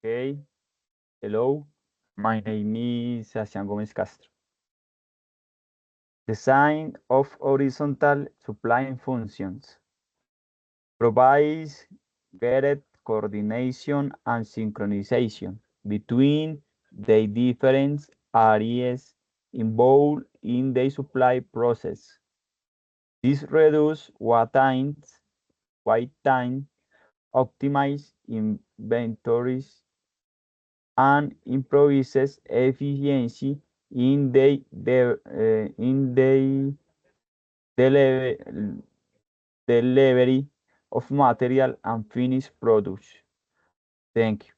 Okay, hello, my name is Sebastián Gómez Castro. Design of horizontal supply functions provides greater coordination and synchronization between the different areas involved in the supply process. This reduces wait time, optimize inventories, and improvises efficiency in the delivery delivery of material and finished products. Thank you.